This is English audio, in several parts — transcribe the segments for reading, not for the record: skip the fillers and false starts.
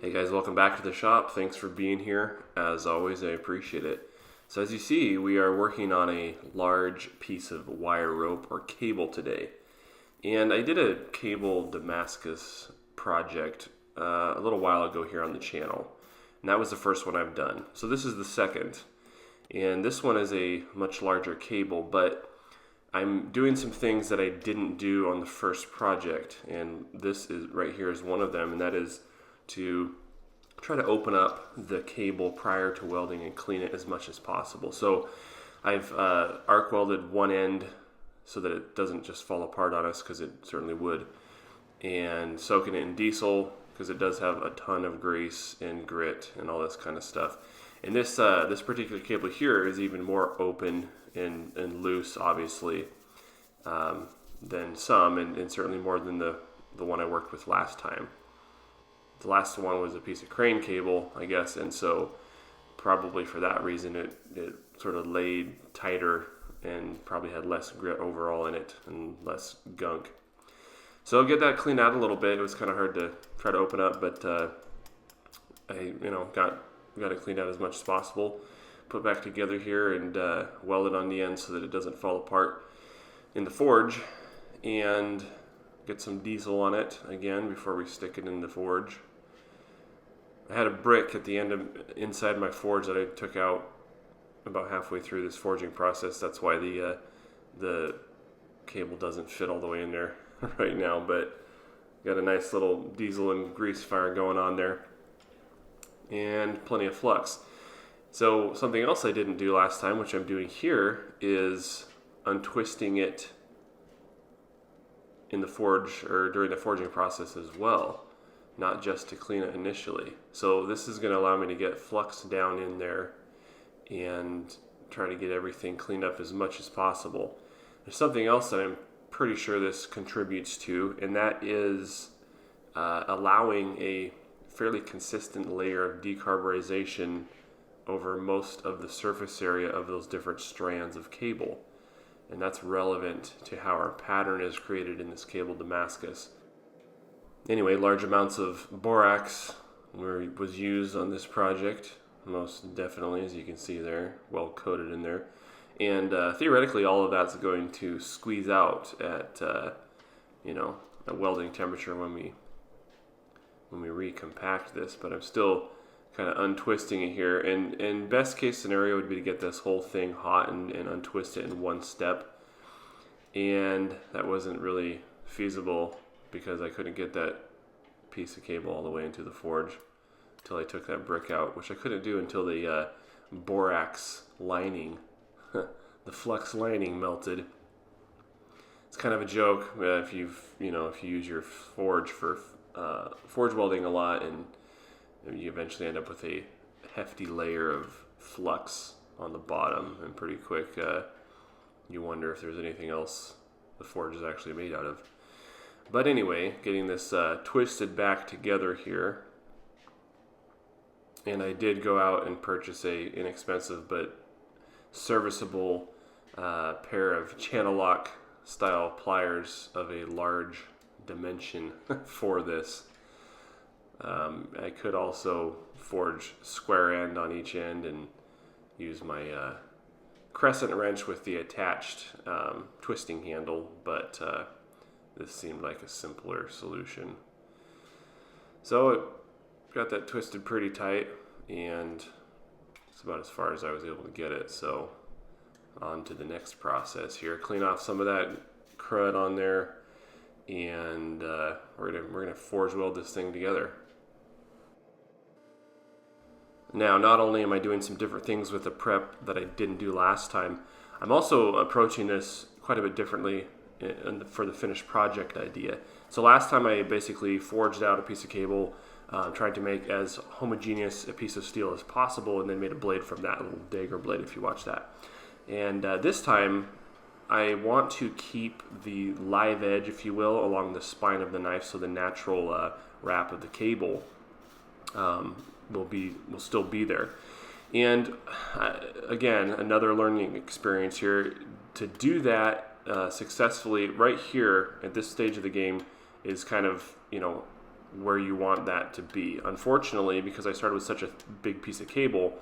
Hey guys, welcome back to the shop. Thanks for being here. As always, I appreciate it. So as you see, we are working on a large piece of wire rope or cable today. And I did a cable Damascus project a little while ago here on the channel. And that was the first one I've done. So this is the second. And this one is a much larger cable, but I'm doing some things that I didn't do on the first project. And this is right here is one of them, and that is to try to open up the cable prior to welding and clean it as much as possible. So I've arc welded one end so that it doesn't just fall apart on us, because it certainly would, and soaking it in diesel because it does have a ton of grease and grit and all this kind of stuff. And this particular cable here is even more open and loose, obviously, than some, and certainly more than the one I worked with last time. The last one was a piece of crane cable, I guess, and so probably for that reason it sort of laid tighter and probably had less grit overall in it and less gunk. So I'll get that cleaned out a little bit. It was kind of hard to try to open up, but I got it cleaned out as much as possible. Put back together here and welded on the end so that it doesn't fall apart in the forge, and get some diesel on it again before we stick it in the forge. I had a brick at the inside my forge that I took out about halfway through this forging process. That's why the cable doesn't fit all the way in there right now, but got a nice little diesel and grease fire going on there, and plenty of flux. So something else I didn't do last time, which I'm doing here, is untwisting it in the forge or during the forging process as well, not just to clean it initially. So this is going to allow me to get flux down in there and try to get everything cleaned up as much as possible. There's something else that I'm pretty sure this contributes to, and that is allowing a fairly consistent layer of decarburization over most of the surface area of those different strands of cable. And that's relevant to how our pattern is created in this cable Damascus. Anyway, large amounts of borax was used on this project, most definitely, as you can see there, well coated in there. And theoretically, all of that's going to squeeze out at a welding temperature when we recompact this. But I'm still kind of untwisting it here, and best case scenario would be to get this whole thing hot and untwist it in one step, and that wasn't really feasible because I couldn't get that piece of cable all the way into the forge until I took that brick out, which I couldn't do until the borax lining, the flux lining, melted. It's kind of a joke if you use your forge for forge welding a lot, and you eventually end up with a hefty layer of flux on the bottom, and pretty quick you wonder if there's anything else the forge is actually made out of. But anyway, getting this twisted back together here, and I did go out and purchase a inexpensive but serviceable pair of channel lock style pliers of a large dimension for this. I could also forge square end on each end and use my crescent wrench with the attached twisting handle, but this seemed like a simpler solution. So it got that twisted pretty tight, and it's about as far as I was able to get it. So on to the next process here. Clean off some of that crud on there, and we're gonna forge weld this thing together. Now, not only am I doing some different things with the prep that I didn't do last time, I'm also approaching this quite a bit differently for the finished project idea. So last time I basically forged out a piece of cable, tried to make as homogeneous a piece of steel as possible, and then made a blade from that, a little dagger blade if you watch that. And this time I want to keep the live edge, if you will, along the spine of the knife, so the natural wrap of the cable will still be there. And again, another learning experience here. To do that successfully right here at this stage of the game is kind of, where you want that to be. Unfortunately, because I started with such a big piece of cable,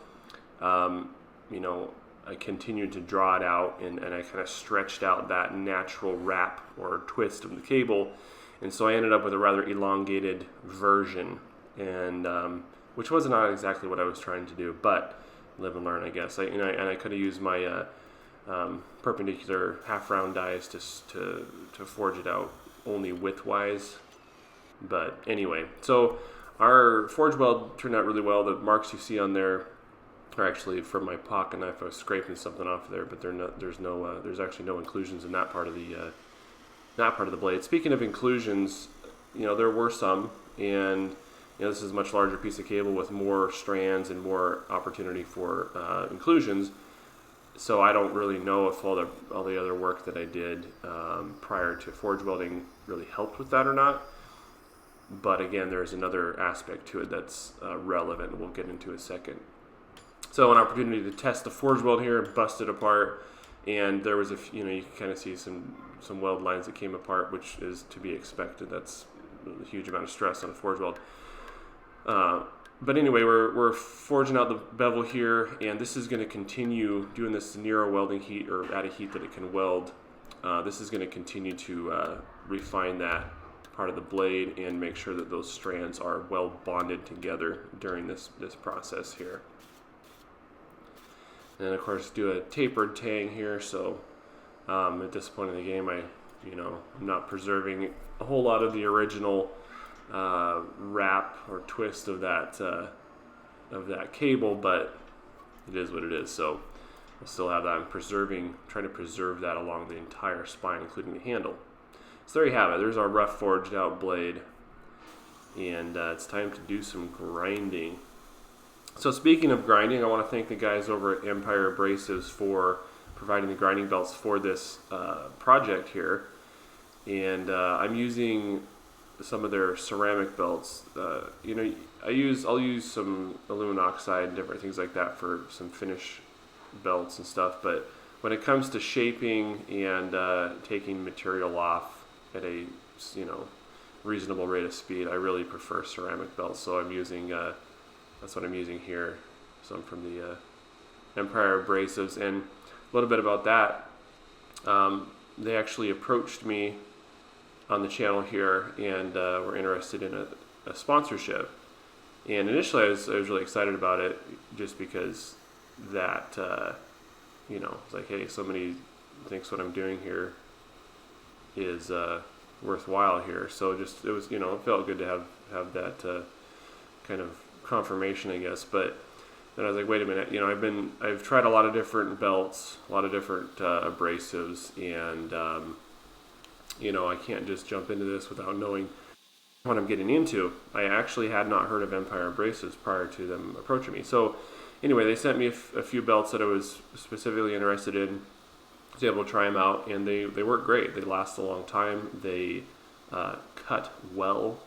I continued to draw it out, and I kind of stretched out that natural wrap or twist of the cable, and so I ended up with a rather elongated version, and which was not exactly what I was trying to do, but live and learn, I guess. I could have used my perpendicular half-round dies to forge it out only widthwise. But anyway, so our forge weld turned out really well. The marks you see on there are actually from my pocket knife. I was scraping something off there, but there's actually no inclusions in that part of the blade. Speaking of inclusions, there were some, and this is a much larger piece of cable with more strands and more opportunity for inclusions. So I don't really know if all the other work that I did prior to forge welding really helped with that or not. But again, there's another aspect to it that's relevant, and we'll get into in a second. So an opportunity to test the forge weld here, bust it apart, and there was you can kind of see some weld lines that came apart, which is to be expected. That's a huge amount of stress on a forge weld. But anyway, we're forging out the bevel here, and this is going to continue doing this near welding heat, or at a heat that it can weld. This is going to continue to refine that part of the blade and make sure that those strands are well bonded together during this process here. And of course, do a tapered tang here. So at this point in the game, I'm not preserving a whole lot of the original wrap or twist of that cable, but it is what it is. So we'll still have that. I'm trying to preserve that along the entire spine, including the handle. So there you have it. There's our rough forged out blade, and it's time to do some grinding. So speaking of grinding, I want to thank the guys over at Empire Abrasives for providing the grinding belts for this project here, and I'm using some of their ceramic belts. I'll use some aluminum oxide and different things like that for some finish belts and stuff, but when it comes to shaping and taking material off at a reasonable rate of speed, I really prefer ceramic belts. So I'm using that's what I'm using here. Some from the Empire Abrasives. And a little bit about that, they actually approached me on the channel here and were interested in a sponsorship. And initially I was really excited about it, just because that it's like, hey, somebody thinks what I'm doing here is worthwhile here. So it felt good to have that kind of confirmation, I guess. But then I was like, wait a minute, I've tried a lot of different belts, a lot of different abrasives, and I can't just jump into this without knowing what I'm getting into. I actually had not heard of Empire Abrasives prior to them approaching me. So anyway, they sent me a few belts that I was specifically interested in. I was able to try them out, and they work great. They last a long time. They cut well,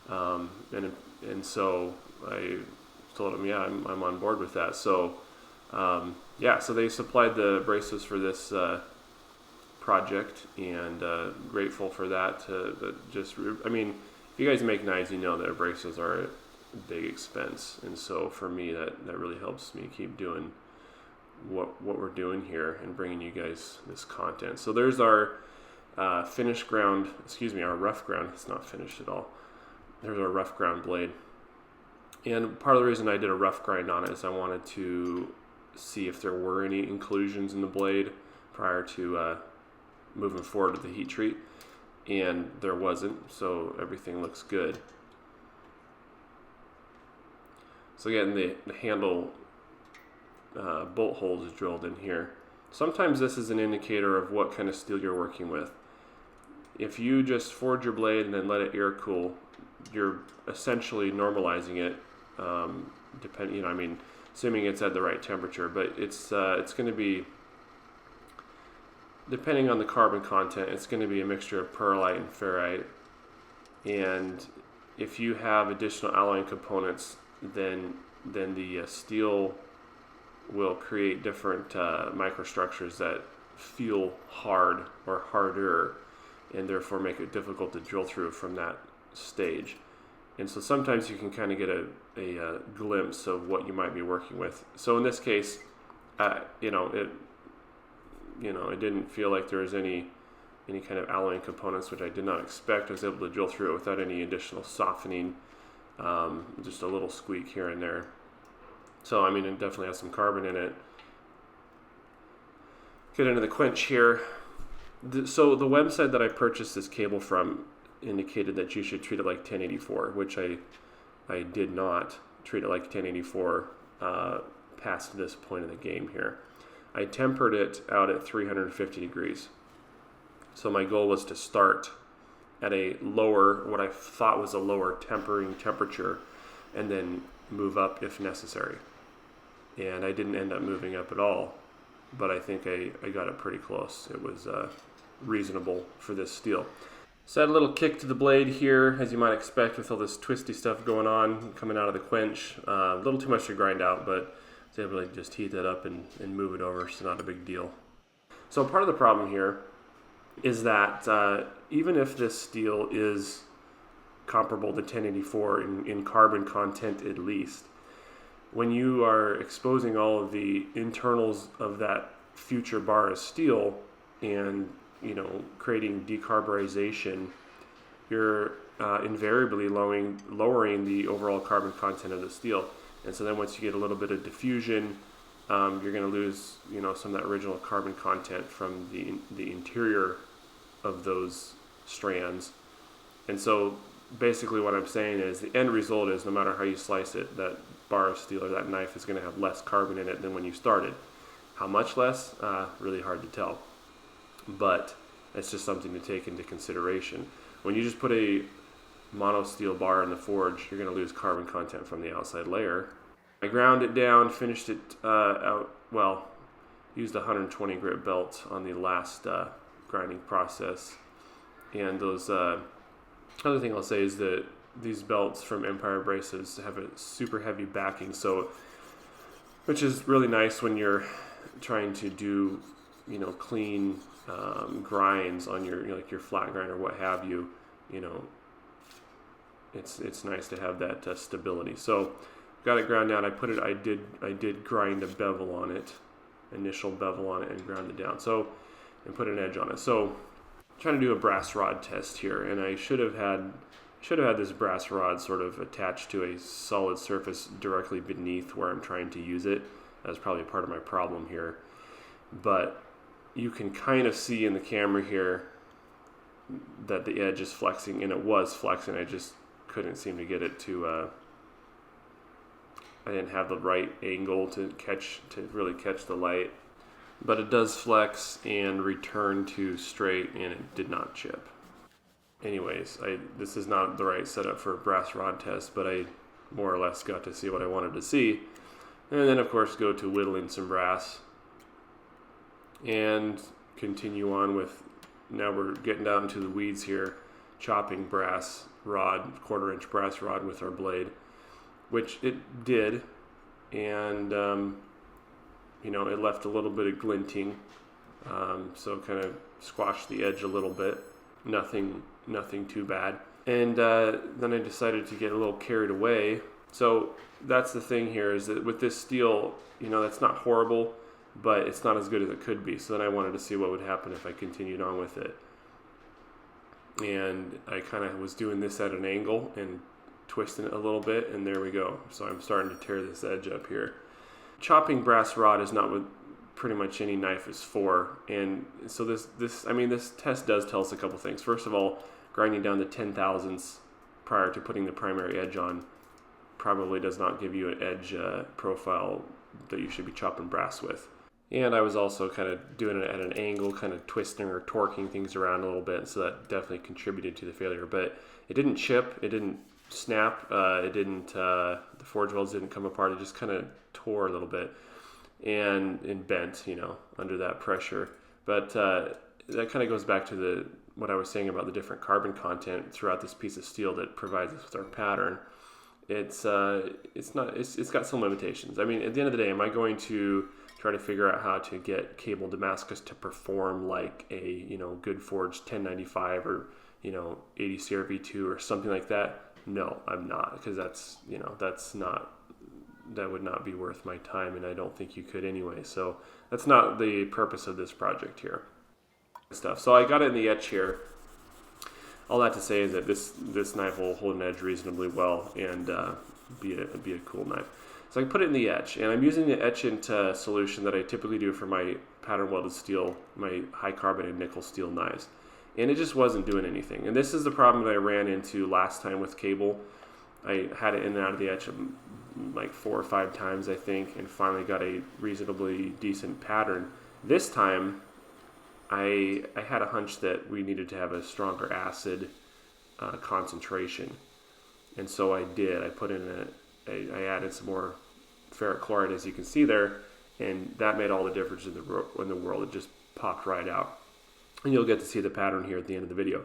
and so I told them, yeah, I'm on board with that. So so they supplied the abrasives for this project, and grateful for that. If you guys make knives, you know that abrasives are a big expense, and so for me that really helps me keep doing what we're doing here and bringing you guys this content. So there's our our rough ground. It's not finished at all. There's our rough ground blade, and part of the reason I did a rough grind on it is I wanted to see if there were any inclusions in the blade prior to moving forward with the heat treat, and there wasn't, so everything looks good. So again, the handle bolt holes is drilled in here. Sometimes this is an indicator of what kind of steel you're working with. If you just forge your blade and then let it air cool, you're essentially normalizing it, assuming it's at the right temperature, but it's going to be, depending on the carbon content, it's going to be a mixture of pearlite and ferrite. And if you have additional alloying components, then the steel will create different microstructures that feel hard or harder, and therefore make it difficult to drill through from that stage. And so sometimes you can kind of get a glimpse of what you might be working with. So in this case, it didn't feel like there was any kind of alloying components, which I did not expect. I was able to drill through it without any additional softening, just a little squeak here and there. So, I mean, it definitely has some carbon in it. Get into the quench here. So the website that I purchased this cable from indicated that you should treat it like 1084, which I did not treat it like 1084 past this point in the game here. I tempered it out at 350 degrees. So my goal was to start at a lower, what I thought was a lower tempering temperature, and then move up if necessary. And I didn't end up moving up at all, but I think I got it pretty close. It was reasonable for this steel. So I had a little kick to the blade here, as you might expect with all this twisty stuff going on, coming out of the quench. A little too much to grind out, but I was able to just heat that up and move it over, so not a big deal. So part of the problem here is that even if this steel is comparable to 1084 in carbon content at least, when you are exposing all of the internals of that future bar of steel and creating decarburization, you're invariably lowering the overall carbon content of the steel. And so then once you get a little bit of diffusion, you're going to lose some of that original carbon content from the interior of those strands. And so basically what I'm saying is the end result is, no matter how you slice it, that bar of steel or that knife is going to have less carbon in it than when you started. How much less? Really hard to tell. But it's just something to take into consideration. When you just put a mono steel bar in the forge, you're going to lose carbon content from the outside layer. I ground it down, finished it out, used a 120 grit belt on the last grinding process. And those, other thing I'll say is that these belts from Empire Abrasives have a super heavy backing, which is really nice when you're trying to do, clean grinds on your, your flat grind or what have you. It's nice to have that stability. So got it ground down. I did grind a bevel on it, initial bevel on it, and ground it down. And put an edge on it. So I'm trying to do a brass rod test here, and I should have had this brass rod sort of attached to a solid surface directly beneath where I'm trying to use it. That's probably part of my problem here. But you can kind of see in the camera here that the edge is flexing, and it was flexing. I just couldn't seem to get it to I didn't have the right angle to really catch the light. But it does flex and return to straight, and it did not chip. Anyways, this is not the right setup for a brass rod test, but I more or less got to see what I wanted to see. And then, of course, go to whittling some brass and continue on with, now we're getting down into the weeds here, chopping brass rod, 1/4 inch brass rod with our blade, which it did. And it left a little bit of glinting, so kind of squashed the edge a little bit. Nothing too bad. And then I decided to get a little carried away. So that's the thing here, is that with this steel, that's not horrible, but it's not as good as it could be. So then I wanted to see what would happen if I continued on with it. And I kind of was doing this at an angle and twisting it a little bit, and there we go. So I'm starting to tear this edge up here. Chopping brass rod is not what pretty much any knife is for, and so this test does tell us a couple things. First of all, grinding down to 10,000ths prior to putting the primary edge on probably does not give you an edge profile that you should be chopping brass with. And I was also kind of doing it at an angle, kind of twisting or torquing things around a little bit, so that definitely contributed to the failure. But it didn't chip, it didn't snap, the forge welds didn't come apart. It just kind of tore a little bit and bent, under that pressure. But that kind of goes back to what I was saying about the different carbon content throughout this piece of steel that provides us with our pattern. It's got some limitations. I mean, at the end of the day, am I going to try to figure out how to get cable Damascus to perform like a good forged 1095 or 80 CRV2 or something like that? No, I'm not, because that's, that would not be worth my time, and I don't think you could anyway. So that's not the purpose of this project here. So I got it in the etch here. All that to say is that this knife will hold an edge reasonably well and be a cool knife. So I put it in the etch, and I'm using the etchant solution that I typically do for my pattern welded steel, my high carbon and nickel steel knives. And it just wasn't doing anything. And this is the problem that I ran into last time with cable. I had it in and out of the etch like 4 or 5 times, I think, and finally got a reasonably decent pattern. This time, I had a hunch that we needed to have a stronger acid concentration. And so I did. I put in I added some more ferric chloride, as you can see there, and that made all the difference in the world. It just popped right out. And you'll get to see the pattern here at the end of the video.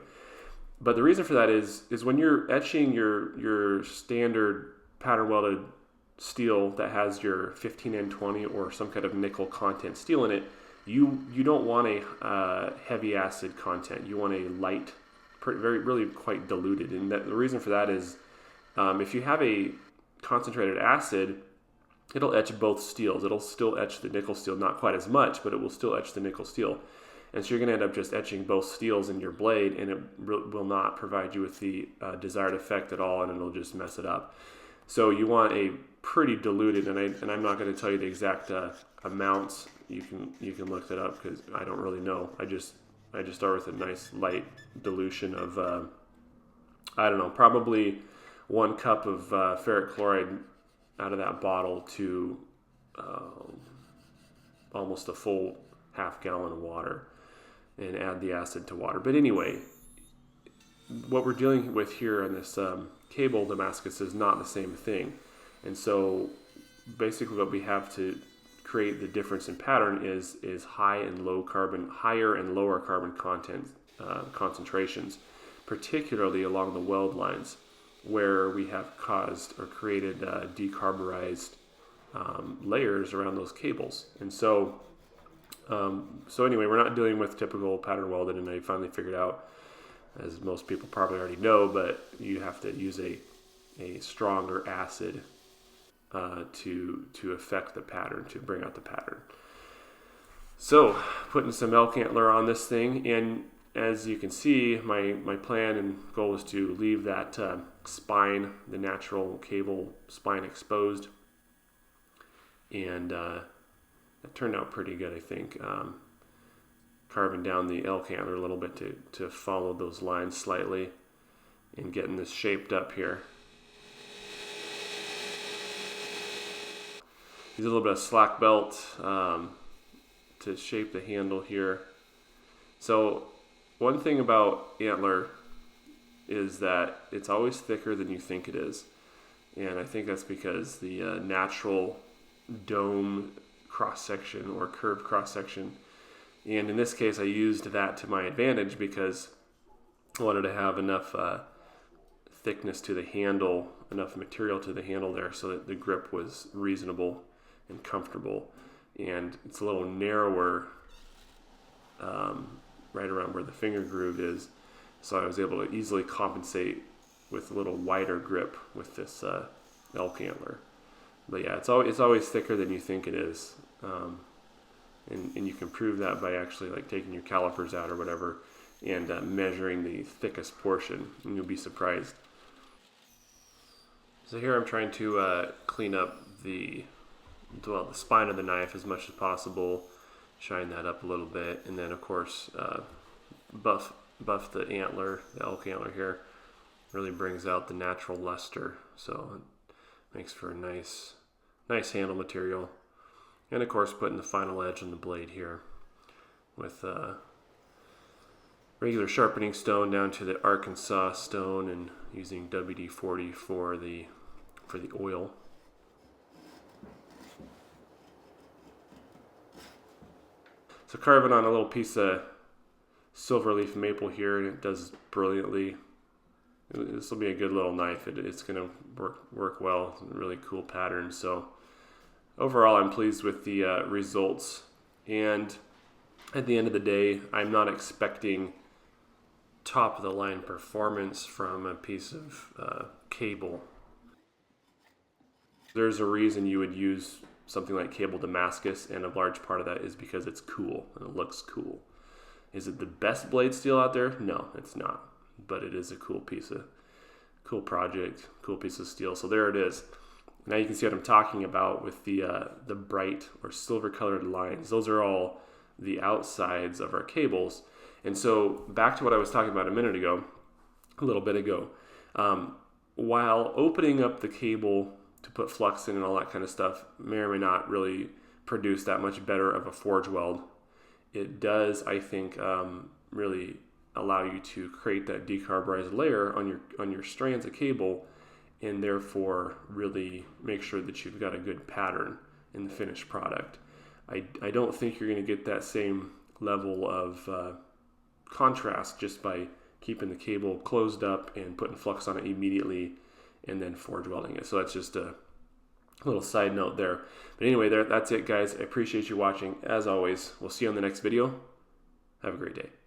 But the reason for that is when you're etching your standard pattern welded steel that has your 15N20 or some kind of nickel content steel in it, you don't want a heavy acid content. You want a light, really quite diluted. And the reason for that is if you have a concentrated acid, it'll etch both steels. It'll still etch the nickel steel, not quite as much, but it will still etch the nickel steel. And so you're going to end up just etching both steels in your blade, and it will not provide you with the desired effect at all, and it'll just mess it up. So you want a pretty diluted, and I'm not going to tell you the exact amounts. You can look that up because I don't really know. I just start with a nice light dilution of I don't know, probably 1 cup of ferric chloride out of that bottle to almost a full half gallon of water, and add the acid to water. But anyway, what we're dealing with here on this cable Damascus is not the same thing. And so basically what we have to create the difference in pattern is higher and lower carbon content concentrations, particularly along the weld lines, where we have caused or created decarburized layers around those cables. And so anyway, we're not dealing with typical pattern welded, and I finally figured out, as most people probably already know, but you have to use a stronger acid to affect the pattern, to bring out the pattern. So putting some elk antler on this thing, and as you can see, my plan and goal is to leave that spine, the natural cable spine, exposed, and it turned out pretty good, I think. Carving down the elk antler a little bit to follow those lines slightly and getting this shaped up here. Use a little bit of slack belt to shape the handle here. So one thing about antler is that it's always thicker than you think it is. And I think that's because the natural dome cross-section or curved cross-section, and in this case I used that to my advantage because I wanted to have enough thickness to the handle, enough material to the handle there so that the grip was reasonable and comfortable. And it's a little narrower right around where the finger groove is, so I was able to easily compensate with a little wider grip with this elk antler. But yeah, it's always thicker than you think it is. And you can prove that by actually like taking your calipers out or whatever and measuring the thickest portion, and you'll be surprised. So here I'm trying to clean up the spine of the knife as much as possible, shine that up a little bit, and then of course buff the antler, the elk antler here. Really brings out the natural luster, so it makes for a nice handle material. And of course putting the final edge on the blade here with regular sharpening stone down to the Arkansas stone, and using WD-40 for the oil. So carving on a little piece of silver leaf maple here, and it does brilliantly. This will be a good little knife. It's going to work well. It's a really cool pattern. So overall, I'm pleased with the results. And at the end of the day, I'm not expecting top of the line performance from a piece of cable. There's a reason you would use something like cable Damascus, and a large part of that is because it's cool and it looks cool. Is it the best blade steel out there? No, it's not. But it is a cool project, cool piece of steel. So there it is. Now you can see what I'm talking about with the bright or silver colored lines. Those are all the outsides of our cables. And so back to what I was talking about a little bit ago. While opening up the cable to put flux in and all that kind of stuff may or may not really produce that much better of a forge weld, it does, I think, really allow you to create that decarburized layer on your strands of cable, and therefore really make sure that you've got a good pattern in the finished product. I don't think you're going to get that same level of contrast just by keeping the cable closed up and putting flux on it immediately and then forge welding it. So that's just a little side note there. But anyway, that's it, guys. I appreciate you watching. As always, we'll see you on the next video. Have a great day.